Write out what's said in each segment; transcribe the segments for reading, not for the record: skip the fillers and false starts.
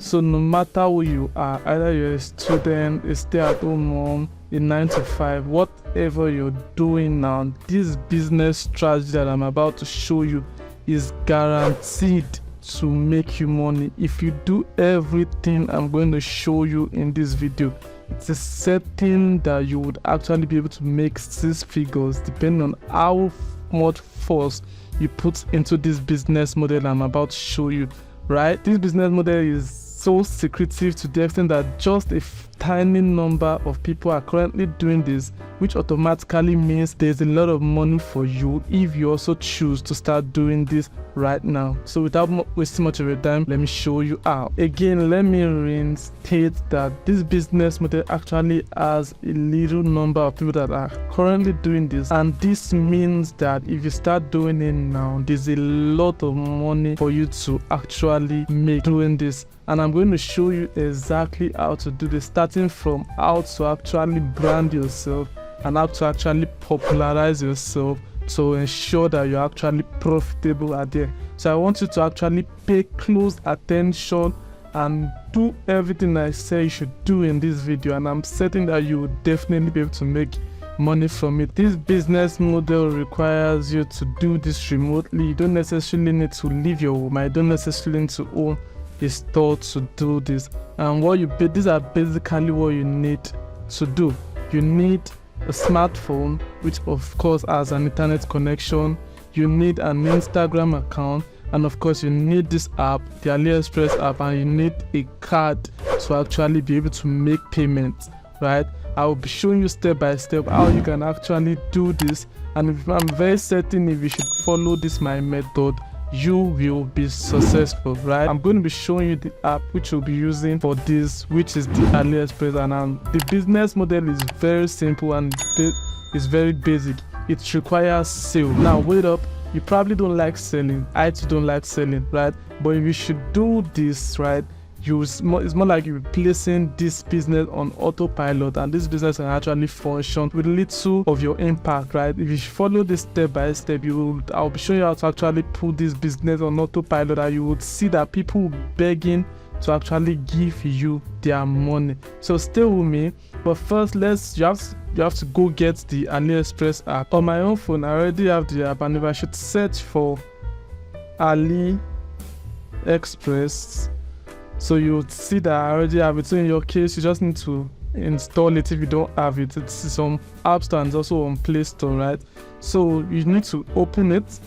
So no matter who you are, either you're a student, a stay-at-home mom, a 9 to 5, whatever you're doing now, this business strategy that I'm about to show you is guaranteed to make you money if you do everything I'm going to show you in this video. It's a certain that you would actually be able to make 6 figures depending on how much force you put into this business model I'm about to show you, right? This business model is so secretive to the extent that just a tiny number of people are currently doing this, which automatically means there's a lot of money for you if you also choose to start doing this right now. So without wasting much of your time, let me show you how. Again, let me reinstate that this business model actually has a little number of people that are currently doing this, and this means that if you start doing it now, there's a lot of money for you to actually make doing this. And I'm going to show you exactly how to do this, starting from how to actually brand yourself and how to actually popularize yourself to ensure that you're actually profitable at there. So I want you to actually pay close attention and do everything I say you should do in this video, and I'm certain that you will definitely be able to make money from it. This business model requires you to do this remotely. You don't necessarily need to leave your home. I don't necessarily need to own a store to do this. And these are basically what you need to do. You need a smartphone, which of course has an internet connection. You need an Instagram account, and of course you need this app, the AliExpress app, and you need a card to actually be able to make payments, right? I will be showing you step by step how you can actually do this, and I'm very certain if you should follow this my method, you will be successful, right? I'm going to be showing you the app which you'll be using for this, which is the AliExpress, and the business model is very simple and it's very basic. It requires sale. Now wait up, you probably don't like selling. I too don't like selling, right? But if you should do this, right, it's more like you're placing this business on autopilot, and this business can actually function with little of your impact, right? If you follow this step by step, I'll be showing you how to actually put this business on autopilot, and you would see that people will be begging to actually give you their money. So stay with me, but first you have to go get the AliExpress app. On my own phone, I already have the app, and if I should search for AliExpress, so you would see that I already have it. So in your case, you just need to install it if you don't have it. It's on App Store and also on Play Store, right? So you need to open it.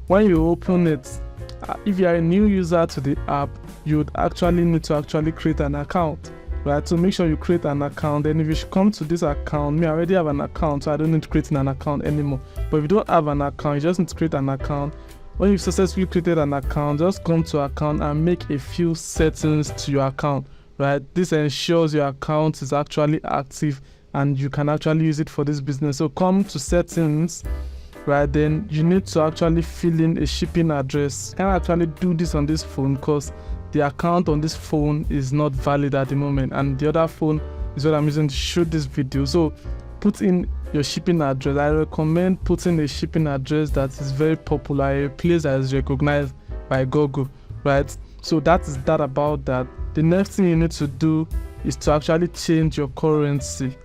When you open it, if you are a new user to the app, you would actually need to create an account, right? So make sure you create an account. Then if you should come to this account, I already have an account, so I don't need to create an account anymore. But if you don't have an account, you just need to create an account. When you've successfully created an account, just come to account and make a few settings to your account, right? This ensures your account is actually active and you can actually use it for this business. So come to settings, right? Then you need to actually fill in a shipping address. I can actually do this on this phone because the account on this phone is not valid at the moment, and the other phone is what I'm using to shoot this video. So put in your shipping address. I recommend putting a shipping address that is very popular, a place that is recognized by Google, right? So that is that about that. The next thing you need to do is to actually change your currency,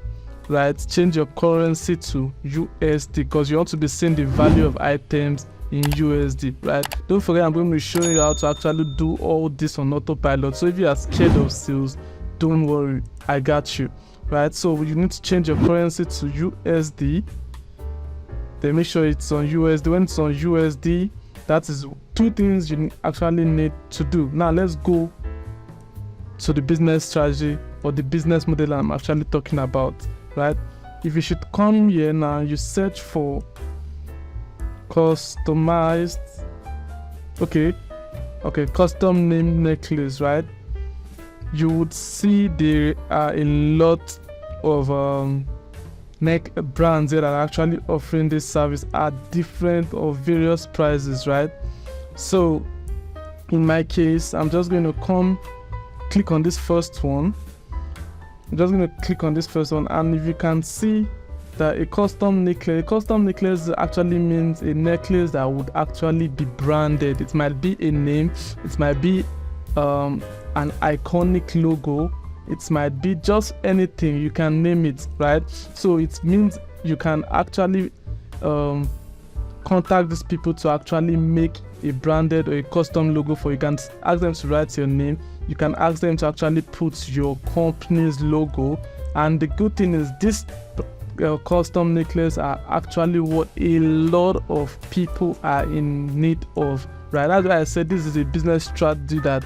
right? Change your currency to USD because you want to be seeing the value of items in USD, right? Don't forget, I'm going to be showing you how to actually do all this on autopilot. So if you are scared of sales, don't worry, I got you. Right, so you need to change your currency to USD. Then make sure it's on USD. When it's on USD, that is 2 things you actually need to do. Now let's go to the business strategy or the business model I'm actually talking about, right? If you should come here now, you search for customized, custom name necklace, right? You would see there are a lot of neck brands that are actually offering this service at different or various prices, right? So in my case, I'm just going to click on this first one. I'm just going to click on this first one, and if you can see that a custom necklace actually means a necklace that would actually be branded. It might be a name, it might be an iconic logo. It might be just anything, you can name it, right? So it means you can actually contact these people to actually make a branded or a custom logo for you. You can ask them to write your name. You can ask them to actually put your company's logo. And the good thing is this custom necklace are actually what a lot of people are in need of, right? That's why I said this is a business strategy that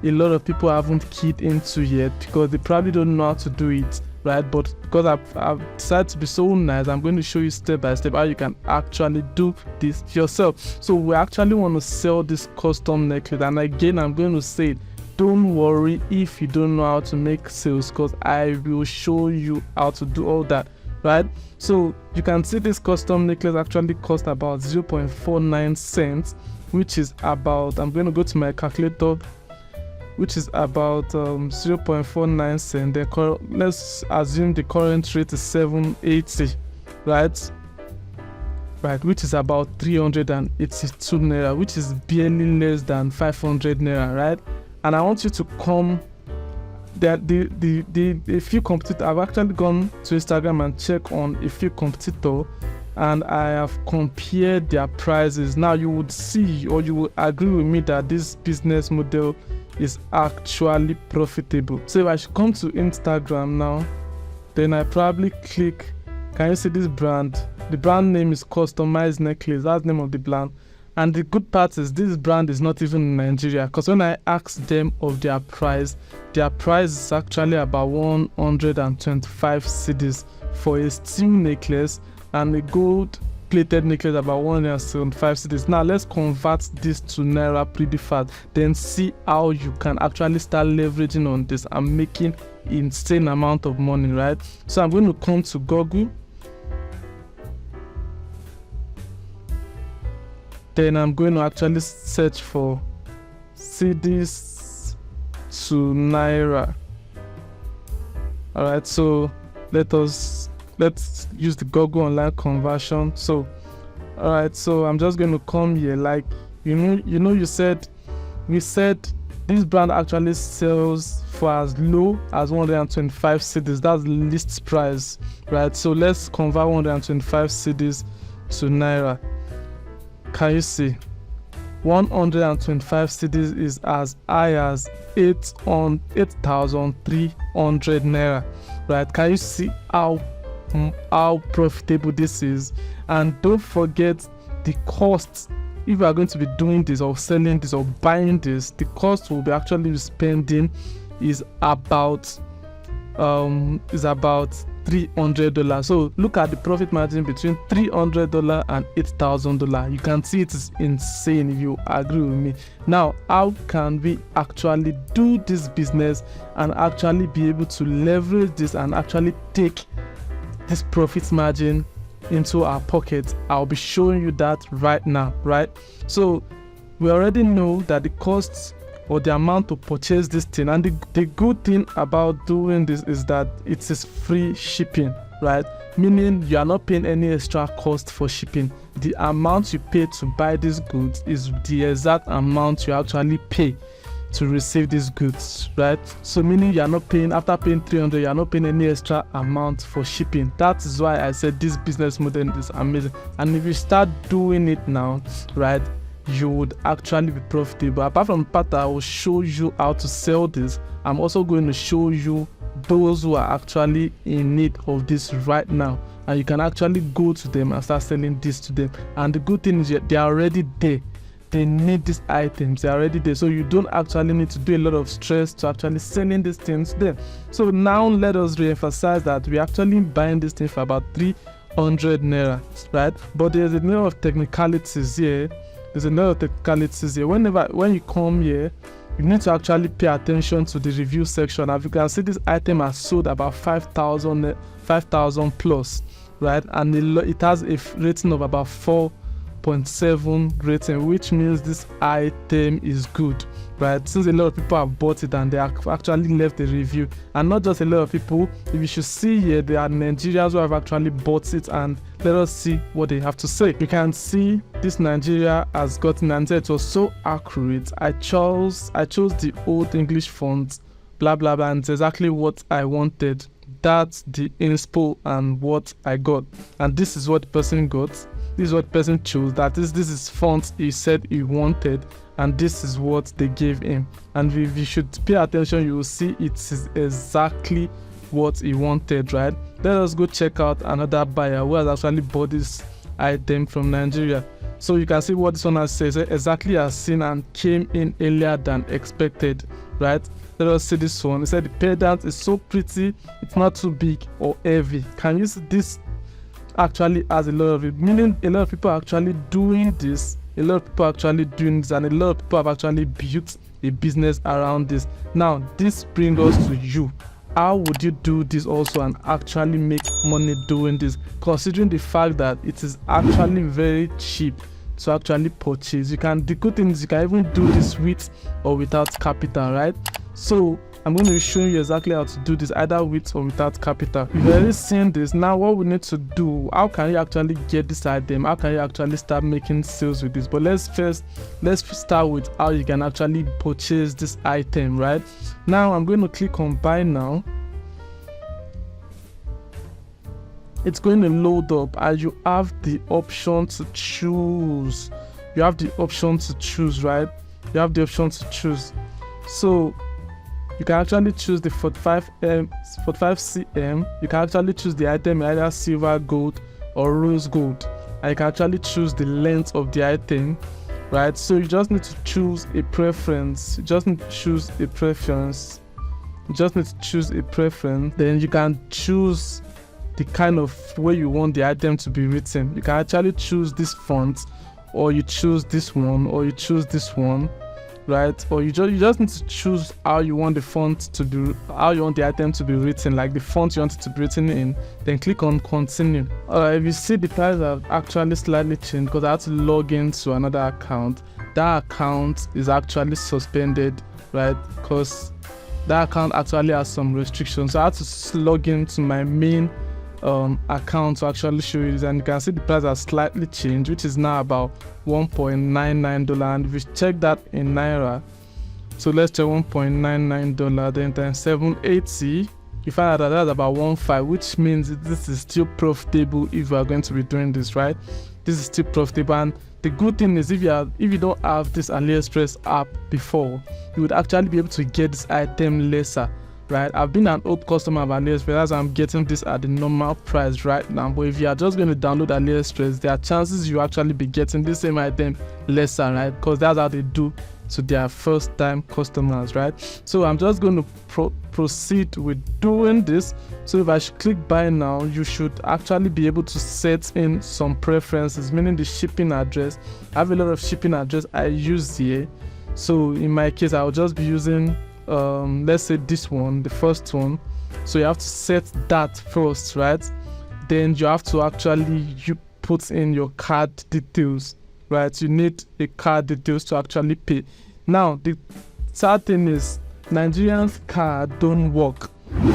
a lot of people haven't keyed into yet, because they probably don't know how to do it, right? But because I've decided to be so nice, I'm going to show you step by step how you can actually do this yourself. So we actually want to sell this custom necklace, and again I'm going to say, don't worry if you don't know how to make sales, because I will show you how to do all that, right? So you can see this custom necklace actually cost about 0.49 cents, which is about, I'm going to go to my calculator, which is about 0.49 cents. Let's assume the current rate is 780, right? Right, which is about 382 naira, which is barely less than 500 naira, right? And I want you to come that the few competitors, I've actually gone to Instagram and check on a few competitors, and I have compared their prices. Now you would see, or you will agree with me, that this business model is actually profitable. So if I should come to Instagram now, then I probably click, can you see this brand? The brand name is Customized Necklace. That's the name of the brand. And the good part is this brand is not even in Nigeria, because when I asked them of their price is actually about 125 cedis for a steel necklace, and a gold plated necklace about 175 cedis. Now let's convert this to naira pretty fast, then see how you can actually start leveraging on this and making insane amount of money, right? So I'm going to come to Google. Then I'm going to actually search for cedis to naira. Alright, so let's use the Google online conversion. So alright, so I'm just going to come here, like we said this brand actually sells for as low as 125 cedis. That's the list price, right? So let's convert 125 cedis to naira. Can you see 125 cedis is as high as 8,300 naira, right? Can you see how profitable this is? And don't forget the cost. If you are going to be doing this or selling this or buying this, the cost will be actually spending is about $300. So look at the profit margin between $300 and $8,000. You can see it is insane, if you agree with me. Now, how can we actually do this business and actually be able to leverage this and actually take this profit margin into our pocket? I'll be showing you that right now, right? So we already know that the costs or the amount to purchase this thing, and the good thing about doing this is that it is free shipping, right? Meaning you are not paying any extra cost for shipping. The amount you pay to buy these goods is the exact amount you actually pay to receive these goods, right? So meaning you are not paying, after paying 300, you are not paying any extra amount for shipping. That is why I said this business model is amazing. And if you start doing it now, right, you would actually be profitable. Apart from the part that I will show you how to sell this, I'm also going to show you those who are actually in need of this right now, and you can actually go to them and start selling this to them. And the good thing is they are already there. They need these items, they're already there, so you don't actually need to do a lot of stress to actually selling these things to them. So now let us re-emphasize that we're actually buying this thing for about 300 naira, right? But there's a lot of technicalities here. When you come here, you need to actually pay attention to the review section. As you can see, this item has sold about 5,000 plus, right? And it has a rating of about 4.7 rating, which means this item is good, right? Since a lot of people have bought it and they have actually left a review, and not just a lot of people, if you should see here, there are Nigerians who have actually bought it, and let us see what they have to say. You can see this Nigeria has gotten, and it was so accurate. I chose the old English font, blah blah blah, and it's exactly what I wanted. That's the inspo and what I got, and this is what the person got. This is what the person chose. That is, this is font he said he wanted, and this is what they gave him. And if you should pay attention, you will see it is exactly what he wanted, right? Let us go check out another buyer who has actually bought this item from Nigeria. So you can see what this one has said, exactly as seen and came in earlier than expected, right? Let us see this one. It said the pendant is so pretty, it's not too big or heavy. Can you see this? Actually has a lot of it, meaning a lot of people are actually doing this. A lot of people are actually doing this, and a lot of people have actually built a business around this. Now, this brings us to you. How would you do this also and actually make money doing this, considering the fact that it is actually very cheap to actually purchase? The good thing is you can even do this with or without capital, right? So I'm going to be showing you exactly how to do this, either with or without capital. You've already seen this. Now what we need to do, how can you actually get this item? How can you actually start making sales with this? But let's start with how you can actually purchase this item, right? Now I'm going to click on buy now. It's going to load up, and you have the option to choose. You have the option to choose, right? You have the option to choose. So you can actually choose the 45 cm. You can actually choose the item in either silver, gold, or rose gold. And you can actually choose the length of the item, right? So you just need to choose a preference. You just need to choose a preference. Then you can choose the kind of way you want the item to be written. You can actually choose this font, or you choose this one, or you choose this one, right? Or you just need to choose how you want the font to be, how you want the item to be written, like the font you want it to be written in. Then click on continue. If you see, the price have actually slightly changed because I had to log into another account. That account is actually suspended, right? Because that account actually has some restrictions. So I had to log into my main account to actually show you this, and you can see the price has slightly changed, which is now about $1.99. And if you check that in naira, so let's check $1.99, then times 780, you find out that that's about 1.5, which means this is still profitable if you are going to be doing this, right? This is still profitable. And the good thing is, if you don't have this AliExpress app before, you would actually be able to get this item lesser, right? I've been an old customer of AliExpress, as I'm getting this at the normal price right now. But if you are just going to download AliExpress, there are chances you actually be getting the same item lesser, right? Because that's how they do to their first time customers, right? So I'm just going to proceed with doing this. So if I should click buy now, you should actually be able to set in some preferences, meaning the shipping address. I have a lot of shipping address I use here. So in my case, I'll just be using let's say this one, the first one. So you have to set that first, right? Then you have to actually put in your card details, right? You need a card details to actually pay. Now the sad thing is, Nigerian's card don't work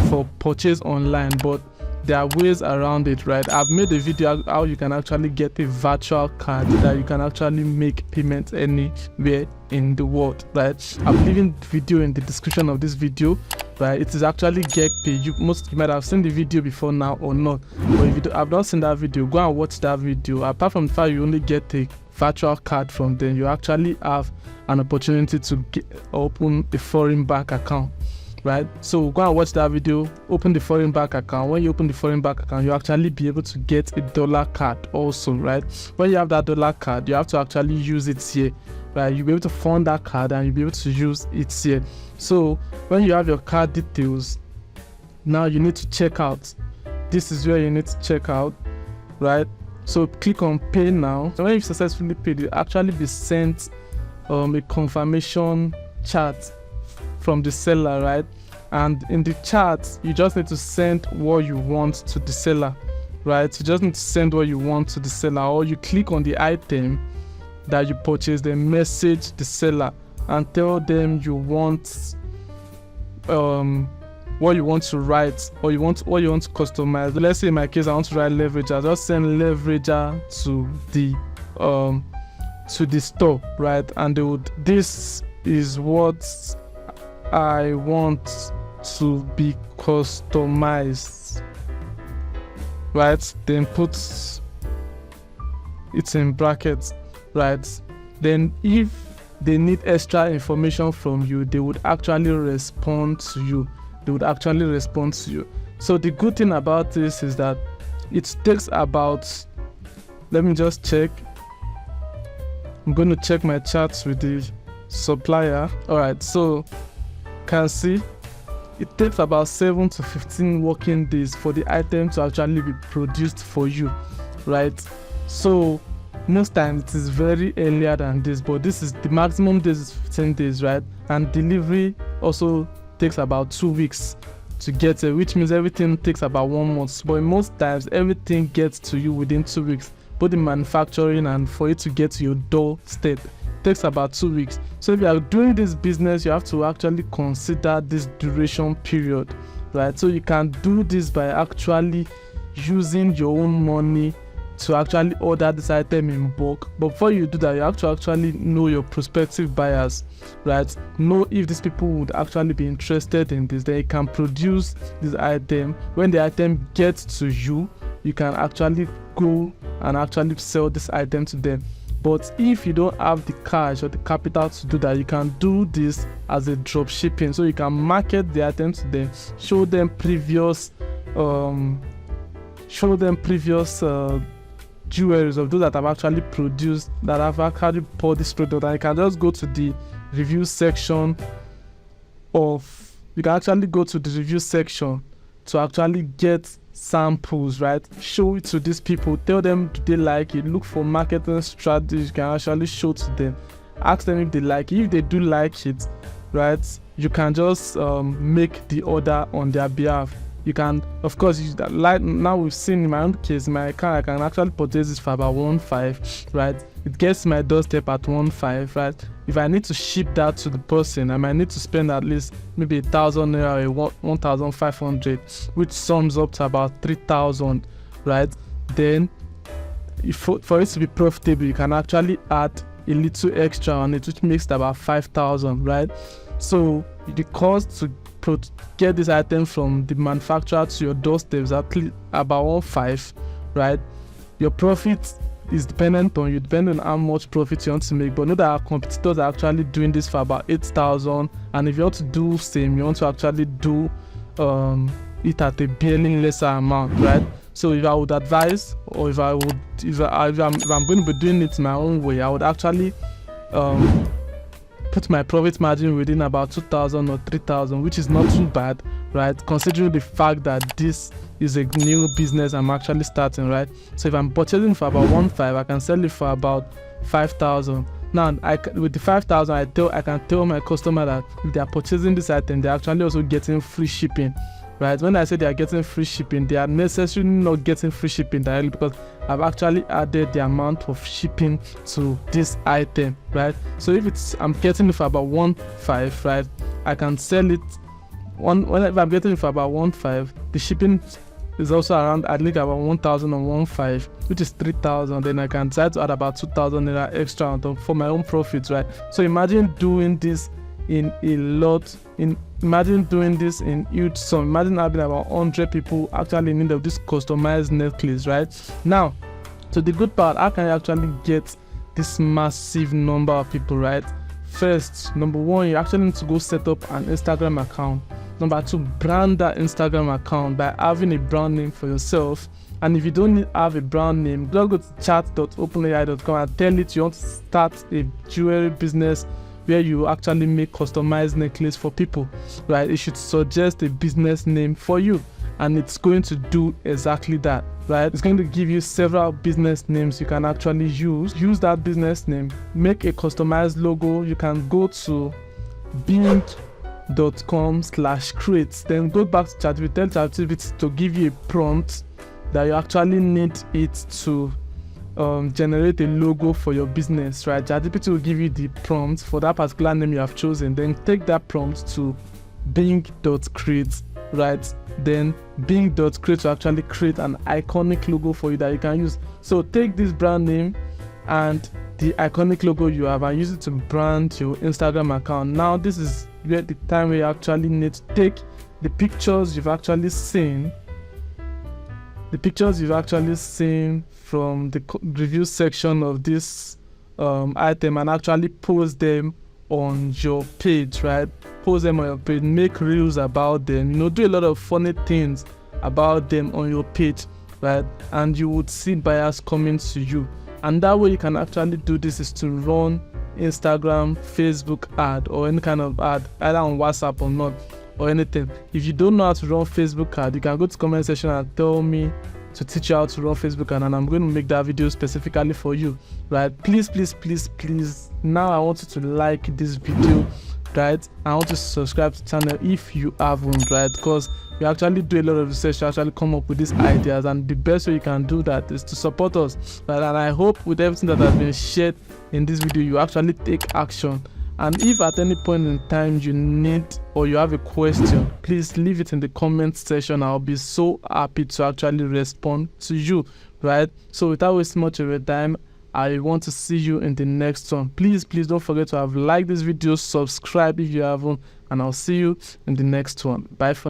for purchase online, but there are ways around it, right? I've made a video how you can actually get a virtual card that you can actually make payments anywhere in the world, right? I'm leaving the video in the description of this video, right? It is actually GetPay. You might have seen the video before now or not, but if you have not seen that video, go and watch that video. Apart from the fact you only get a virtual card from them, you actually have an opportunity to open a foreign bank account, right? So go and watch that video, open the foreign bank account. When you open the foreign bank account, you actually be able to get a dollar card also, right? When you have that dollar card, you have to actually use it here, right? You'll be able to fund that card and you'll be able to use it here. So when you have your card details, now you need to check out. This is where you need to check out, right? So click on pay now. So when you successfully paid, you actually be sent a confirmation chat from the seller, right? And in the chat, you just need to send what you want to the seller, right? You just need to send what you want to the seller, or you click on the item that you purchased, then message the seller and tell them you want what you want to write, or what you want to customize. Let's say in my case I want to write leverager. Just send leverager to the store, right? And this is what I want to be customized, right? Then put it in brackets, right? Then if they need extra information from you, they would actually respond to you. So the good thing about this is that it takes about, let me just check. I'm going to check my charts with the supplier. All right, so can see it takes about 7 to 15 working days for the item to actually be produced for you, right? So most times it is very earlier than this, but this is the maximum days is 15 days, right? And delivery also takes about 2 weeks to get it, which means everything takes about 1 month. But most times everything gets to you within 2 weeks, both the manufacturing and for it to get to your doorstep takes about 2 weeks. So if you are doing this business, you have to actually consider this duration period, right? So you can do this by actually using your own money to actually order this item in bulk. But before you do that, you have to actually know your prospective buyers, right? Know if these people would actually be interested in this. Then you can produce this item. When the item gets to you, you can actually go and actually sell this item to them. But if you don't have the cash or the capital to do that, you can do this as a drop shipping. So you can market the item to them, show them previous jewelries of those that have actually produced, that have actually bought this product, and you can just go to the review section to actually get samples, right? Show it to these people, tell them do they like it, look for marketing strategies you can actually show to them, ask them if they like it. If they do like it, right, you can just make the order on their behalf. You can, of course, use that. Like now we've seen in my own case, my car, I can actually purchase this for about 1.5, right? It gets to my doorstep at 1.5, right? If I need to ship that to the person, I might need to spend at least maybe 1,000 naira or 1,500, which sums up to about 3,000, right? Then, for it to be profitable, you can actually add a little extra on it, which makes it about 5,000, right? So the cost to get this item from the manufacturer to your doorstep is at least about 1.5, right? Your profit is dependent on you, depending on how much profit you want to make. But know that our competitors are actually doing this for about 8,000, and if you want to do same, you want to actually do it at a barely lesser amount, right? So if I would advise, or if I'm going to be doing it my own way, I would actually put my profit margin within about 2,000 or 3,000, which is not too bad, right? Considering the fact that this is a new business I'm actually starting, right? So if I'm purchasing for about 1.5, I can sell it for about 5,000. Now, with the 5,000, I can tell my customer that if they are purchasing this item, they're actually also getting free shipping, right? When I say they are getting free shipping, they are necessarily not getting free shipping directly, because I've actually added the amount of shipping to this item, right? So if I'm getting it for about 1.5, right, I can sell it if I'm getting it for about 1.5, the shipping is also around, I think, about 1,000 or 1.5, which is 3,000. Then I can try to add about 2,000 naira extra on top for my own profits, right? So imagine doing this in huge sum. Imagine having about 100 people actually in need of this customized necklace, right? Now, so the good part, how can you actually get this massive number of people, right? First, number one, you actually need to go set up an Instagram account. Number two, brand that Instagram account by having a brand name for yourself. And if you don't have a brand name, just go to chat.openai.com and tell it you want to start a jewelry business where you actually make customized necklace for people, right? It should suggest a business name for you, and it's going to do exactly that, right? It's going to give you several business names you can actually use that business name, make a customized logo. You can go to bing.com/create, then go back to ChatGPT, tell ChatGPT to give you a prompt that you actually need it to generate a logo for your business, right? ChatGPT will give you the prompt for that particular name you have chosen. Then take that prompt to bing.create, right? Then bing.create to actually create an iconic logo for you that you can use. So take this brand name and the iconic logo you have and use it to brand your Instagram account. Now this is where the time where you actually need to take the pictures you've actually seen, from the review section of this item, and actually post them on your page, right? Post them on your page, make reels about them, do a lot of funny things about them on your page, right? And you would see buyers coming to you. And that way you can actually do this is to run Instagram, Facebook ad, or any kind of ad, either on WhatsApp or not, or anything. If you don't know how to run Facebook ad, you can go to the comment section and tell me to teach you how to run Facebook ad, and I'm going to make that video specifically for you, right? Please, now I want you to like this video, right? I want you to subscribe to the channel if you haven't, right? Because we actually do a lot of research to actually come up with these ideas, and the best way you can do that is to support us, right? And I hope with everything that has been shared in this video, you actually take action. And if at any point in time you need or you have a question, please leave it in the comment section. I'll be so happy to actually respond to you, right? So without wasting much of your time, I want to see you in the next one. Please don't forget to have liked this video, subscribe if you haven't, and I'll see you in the next one. Bye for